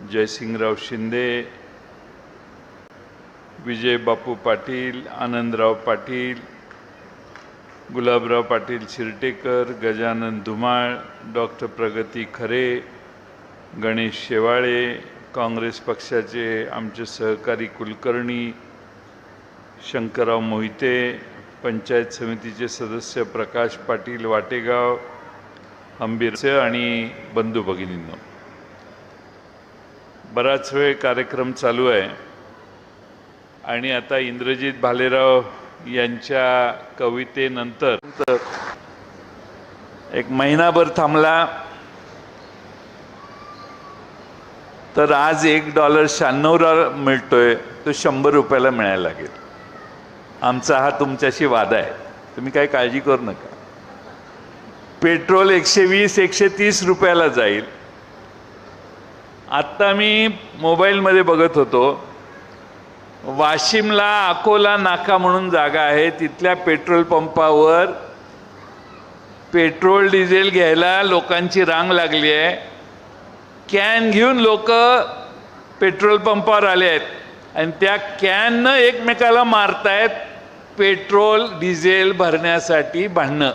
जयसिंगराव शिंदे, विजय बापू Patil, Anandrao Patil, Gulabrao Patil शिरटेकर, Gajanan Dhumal, doctor प्रगती खरे, गणेश शेवाळे, काँग्रेस पक्षाचे आमचे सहकारी कुलकर्णी शंकरराव मोहिते, पंचायत समितीचे सदस्य प्रकाश पाटील वाटेगाव, अंबीरचे आणि बंधू भगिनींनो, बराच वेळ कार्यक्रम चालू आहे आणि आता इंद्रजित भालेराव यांच्या कवितेनंतर एक महिनाभर थांबला तर आज $1.96 मिळतोय, तो $100 मिळायला लागेल. आमचा हा तुमच्याशी वादा आहे, तुम्ही काही काळजी करू नका. पेट्रोल 120-130 रुपयाला जाईल. आत्ता मी मोबाईलमध्ये बघत होतो, वाशिमला अकोला नाका म्हणून जागा आहे, तिथल्या पेट्रोल पंपावर पेट्रोल डिझेल घ्यायला लोकांची रांग लागली आहे. कॅन घेऊन लोक पेट्रोल पंपावर आले आहेत आणि त्या कॅननं एकमेकाला मारतायत पेट्रोल डिझेल भरण्यासाठी भांडणं.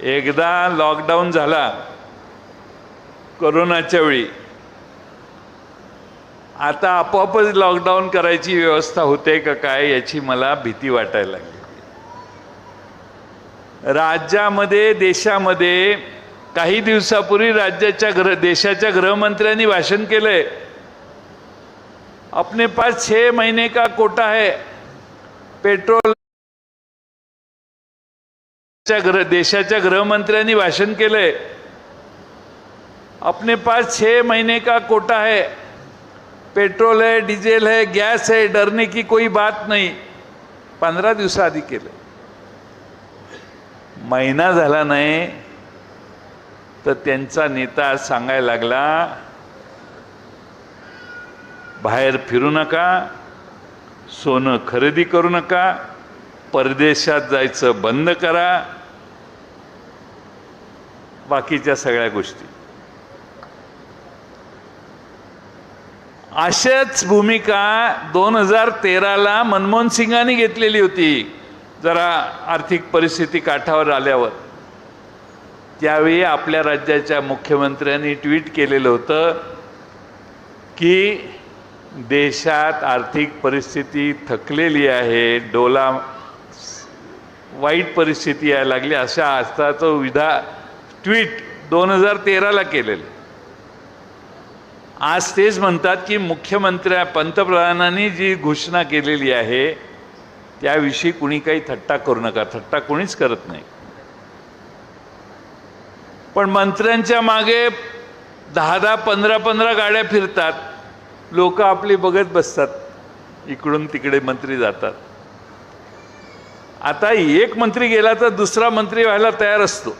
एकदा लॉकडाऊन झाला कोरोनाच्या वेळी, आता आपोआपच लॉकडाऊन करायची व्यवस्था होते का काय याची मला भीती वाटायला लागली. राज्यामध्ये देशामध्ये काही दिवसापूर्वी देशाच्या गृहमंत्र्यांनी भाषण केलंय, अपने पास 6 महीने का कोटा है पेट्रोल. देशाच्या गृहमंत्र्यांनी भाषण केलंय, अपने पास 6 महीने का कोटा है, पेट्रोल है, डीजल है, गैस है, डरने की कोई बात नहीं. 15 दिवसाआधी केलं. महिना झाला नाही तर त्यांचा नेता सांगायला लागला, बाहेर फिरू नका, सोनं खरेदी करू नका, परदेशात जायचं बंद करा, बाकीच्या सगळ्या गोष्टी. अशाच भूमिका 2013ला मनमोहन सिंगांनी घेतलेली होती. जरा आर्थिक परिस्थिती काठावर आल्यावर त्यावेळी आपल्या राज्याच्या मुख्यमंत्र्यांनी ट्विट केलेलं होतं की देशात आर्थिक परिस्थिती थकलेली आहे, वाईट परिस्थिती यायला लागली, अशा अर्थाचं ट्विट 2013ला केलेलं. आज तेच म्हणतात की पंतप्रधानांनी जी घोषणा केलेली आहे त्याविषयी कुणी काही थट्टा करू नका. थट्टा कोणीच करत नाही, पण मंत्र्यांच्या मागे 10-10, 15-15 गाड्या फिरतात, लोक आपली बघत बसतात, इकडून तिकडे मंत्री जातात. आता एक मंत्री गेला तर दुसरा मंत्री व्हायला तयार असतो.